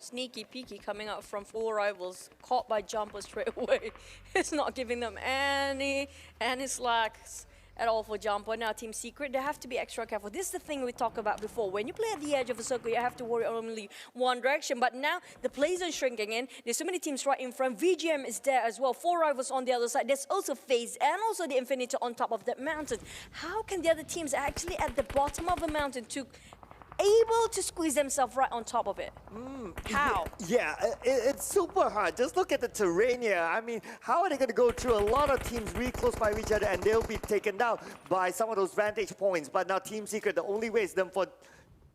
Sneaky peeky coming out from 4 rivals, caught by Jumper straight away. It's not giving them any slacks at all for Jumper. Now Team Secret, they have to be extra careful. This is the thing we talked about before. When you play at the edge of a circle, you have to worry only one direction. But now the plays are shrinking in. There's so many teams right in front. VGM is there as well. 4 rivals on the other side. There's also Faze and also the Infinity on top of that mountain. How can the other teams actually at the bottom of a mountain to able to squeeze themselves right on top of it? How? Yeah, it's super hard. Just look at the terrain here. I mean, how are they going to go through a lot of teams really close by each other and they'll be taken down by some of those vantage points? But now Team Secret, the only way is them for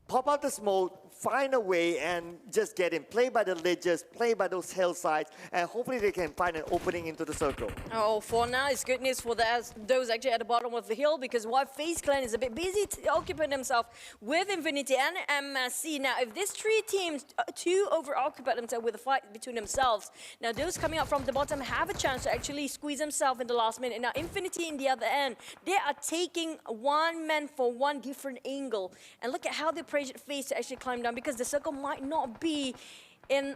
pop out the smoke, find a way and just get in. Play by the ledges, play by those hillsides, and hopefully they can find an opening into the circle. Oh, for now, it's good news for those actually at the bottom of the hill, because while Faze Clan is a bit busy occupying themselves with Infinity and MSC. Now, if these 3 teams too over-occupy themselves with a fight between themselves, now those coming out from the bottom have a chance to actually squeeze themselves in the last minute. Now, Infinity in the other end, they are taking one man for one different angle. And look at how they pressured Faze to actually climb down, because the circle might not be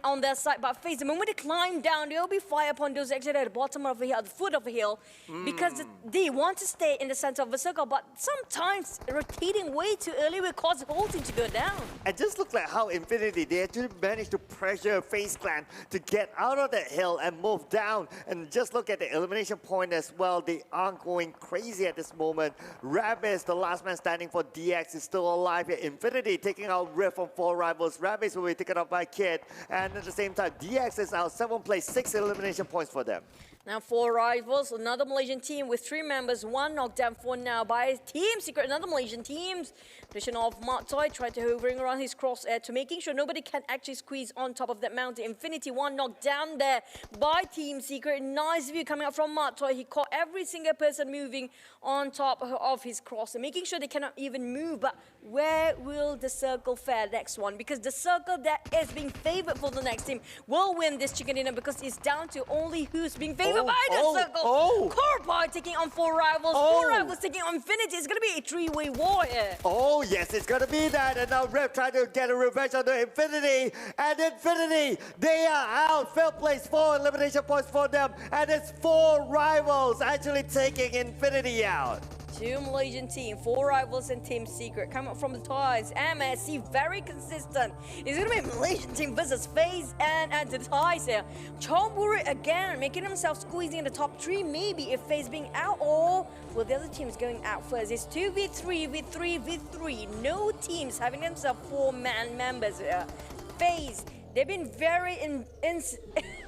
on their side, but Faze, the moment they climb down, they'll be fire upon those actually at the bottom of the hill, at the foot of the hill, because they want to stay in the center of the circle, but sometimes rotating way too early will cause the whole team to go down. And just look like how Infinity, they actually managed to pressure Faze Clan to get out of that hill and move down. And just look at the elimination point as well. They aren't going crazy at this moment. Rabbids, the last man standing for DX, is still alive here. Infinity taking out Rift from 4 rivals. Rabbids will be taken out by Kid. And at the same time, DX is out 7th place, 6 elimination points for them. Now 4 rivals, another Malaysian team with 3 members, 1 knockdown for now by Team Secret, another Malaysian team. Position of Mark Toy tried to hovering around his crosshair to making sure nobody can actually squeeze on top of that mountain. Infinity 1 knocked down there by Team Secret. Nice view coming out from Mark Toy. He caught every single person moving on top of his cross and making sure they cannot even move. But where will the circle fare next one? Because the circle that is being favored for the next team will win this chicken dinner, because it's down to only who's being favored by the circle. Corby taking on 4 rivals. 4 rivals taking on Infinity. It's going to be a 3-way war here. Oh, yes, it's going to be that. And now Rep trying to get a revenge on the Infinity. And Infinity, they are out. 5th place, 4 elimination points for them. And it's 4 rivals actually taking Infinity out. 2 Malaysian team, 4 rivals and Team Secret. Coming up from the ties, MSC very consistent. It's going to be a Malaysian team versus Faze and the ties here. Chomburi again, making himself squeezing in the top 3, maybe if Faze being out, or will the other teams going out first? It's 2v3, v3, v3. No teams having themselves 4-man members here. Faze, they've been very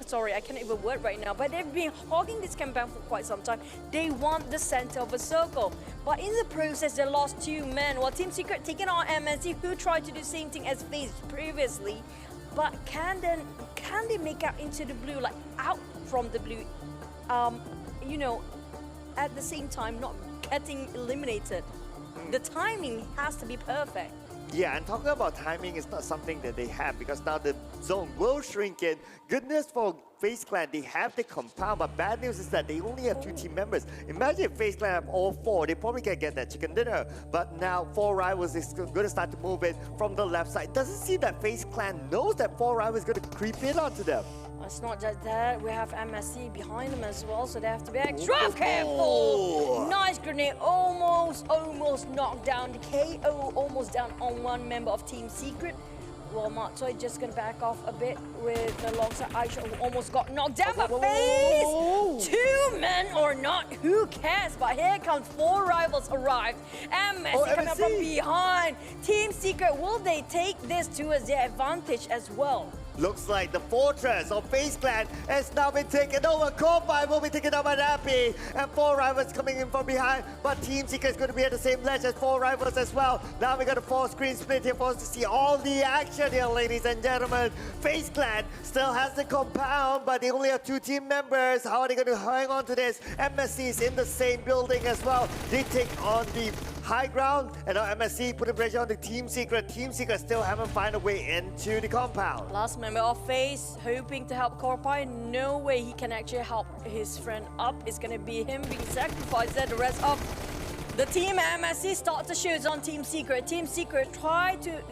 sorry, I can't even word right now, but they've been hogging this campaign for quite some time. They want the center of a circle. But in the process, they lost 2 men. While Team Secret taking on MSC, who tried to do the same thing as Faze previously. But can they make out into the blue, like out from the blue, you know, at the same time not getting eliminated? The timing has to be perfect. Yeah, and talking about timing is not something that they have, because now the zone will shrink in. Goodness for Faze Clan, they have the compound, but bad news is that they only have 2 team members. Imagine if Faze Clan have all 4, they probably can get that chicken dinner. But now 4 rivals is going to start to move in from the left side. Doesn't seem that Faze Clan knows that 4 rivals is going to creep in onto them. It's not just that, we have MSC behind them as well, so they have to be extra careful. Nice grenade, almost knocked down. The KO almost down on 1 member of Team Secret. Well, Matsoy just gonna back off a bit with the alongside Aisha, who almost got knocked down by Faze. 2 men or not, who cares? But here comes 4 rivals arrived. MSC coming up from behind. Team Secret, will they take this towards their advantage as well? Looks like the fortress of Faze Clan has now been taken over. Corby will be taken over by Nappy, and 4 rivals coming in from behind. But Team Secret is going to be at the same ledge as 4 rivals as well. Now we got a 4-screen split here for us to see all the action here, ladies and gentlemen. Faze Clan still has the compound, but they only have 2 team members. How are they going to hang on to this? MSC is in the same building as well. They take on the high ground, and now MSC putting pressure on the Team Secret. Team Secret still haven't found a way into the compound. Last member of Faze hoping to help Corby. No way he can actually help his friend up. It's going to be him being sacrificed there. The rest of the team MSC start to shoot on Team Secret. Team Secret try to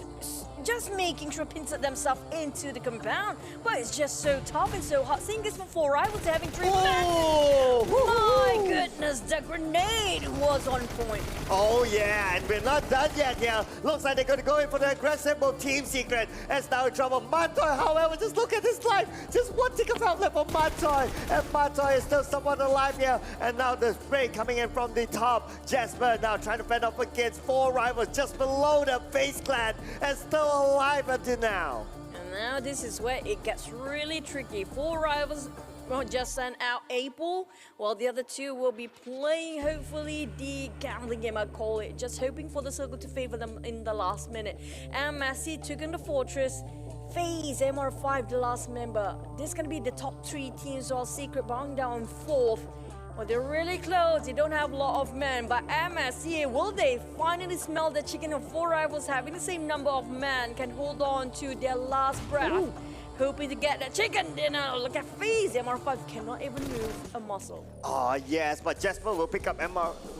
just making sure to insert themselves into the compound. But it's just so tough and so hard. Seeing this from 4 rivals having 3 Oh! My goodness, the grenade was on point. Oh yeah, and we're not done yet here. Looks like they're going to go in for the aggressive move. Team Secret is now in trouble. Mantoy, however, just look at his life. Just one tick of health left for Mantoy. And Mantoy is still somewhat alive here. And now the spray coming in from the top. Jasper now trying to fend off against 4 rivals just below the Faze clan and still alive until now. And now this is where it gets really tricky. 4 rivals just sent out April, while the other 2 will be playing, hopefully, the gambling game, I call it. Just hoping for the circle to favor them in the last minute. And Massey took in the fortress. Faze, MR5, the last member. This is going to be the top 3 teams, while Secret bound down 4th. Well, they're really close. They don't have a lot of men. But MSC, will they finally smell the chicken of 4 rivals having the same number of men can hold on to their last breath? Ooh. Hoping to get that chicken dinner. Look at Faze. MR5 cannot even move a muscle. Oh yes, but Jasper will pick up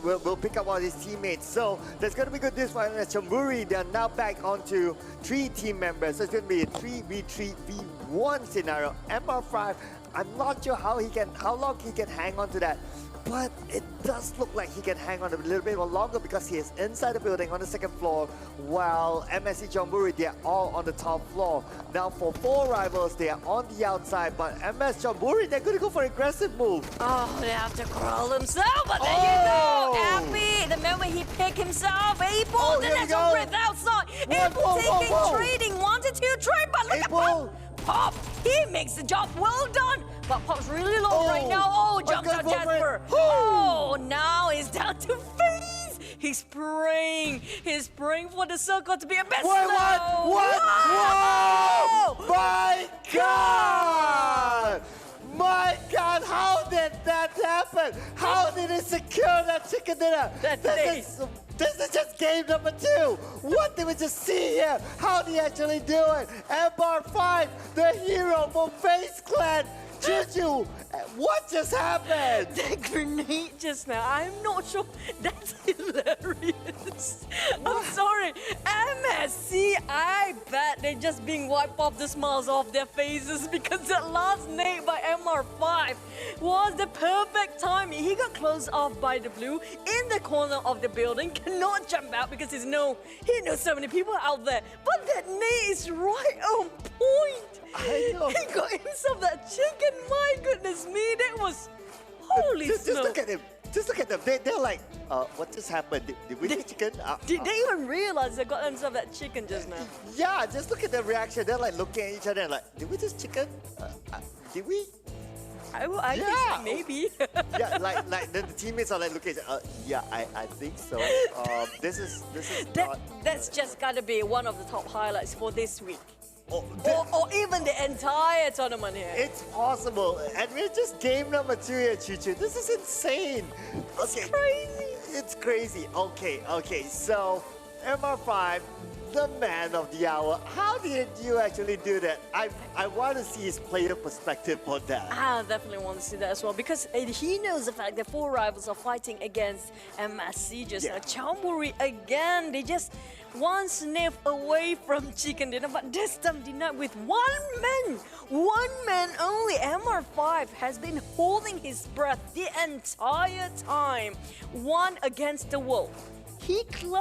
will pick up all his teammates. So there's going to be good this one. As Chamburi, they're now back onto 3 team members. So it's going to be a 3v3v1 scenario. MR5, I'm not sure how long he can hang on to that. But it does look like he can hang on a little bit more longer because he is inside the building on the 2nd floor, while MSC Chamburi, they are all on the top floor. Now for 4 rivals, they are on the outside, but MS Chamburi, they're going to go for an aggressive move. Oh, they have to crawl themselves, but there you go. Happy, the moment he picked himself, April, the next one breath outside. April taking trading, 1 to 2 trade, but look April. at Pop, he makes the job well done. But Pop's really low right now. Oh, jumps out Jasper. Oh, now it's down to Faze. He's praying for the circle to be a best. What? Whoa! My God! My God, how did that happen? How did he secure that chicken dinner? This is just game number 2. What did we just see here? How did he actually do it? MR5, the hero from Faze Clan. Juju, what just happened? The grenade just now, I'm not sure. That's hilarious. I'm sorry. MSC, I bet they're just being wiped off the smiles off their faces because that last nade by MR5 was the perfect timing. He got closed off by the blue in the corner of the building, cannot jump out because he knows so many people out there. But that nade is right on point. I know. He got himself that chicken. My goodness me, that was holy just smoke. look at him. Just look at them. They're like, what just happened? Did we get chicken? Did they even realize they got themselves that chicken just now? Yeah, just look at their reaction. They're like looking at each other and like, did we just chicken? Did we? I think maybe. Yeah, like the teammates are like looking at yeah, I think so. This is that's just gotta be one of the top highlights for this week. or even the entire tournament here. It's possible. And we're just game number 2 here, Chuchu. This is insane. It's crazy. It's crazy. Okay. So, MR5, the man of the hour. How did you actually do that? I want to see his player perspective on that. I definitely want to see that as well because he knows the fact that 4 rivals are fighting against MSC just now. Chamburi again, they just one sniff away from chicken dinner, but this time denied with 1 man. 1 man only. MR5 has been holding his breath the entire time. 1 against the world. He clutched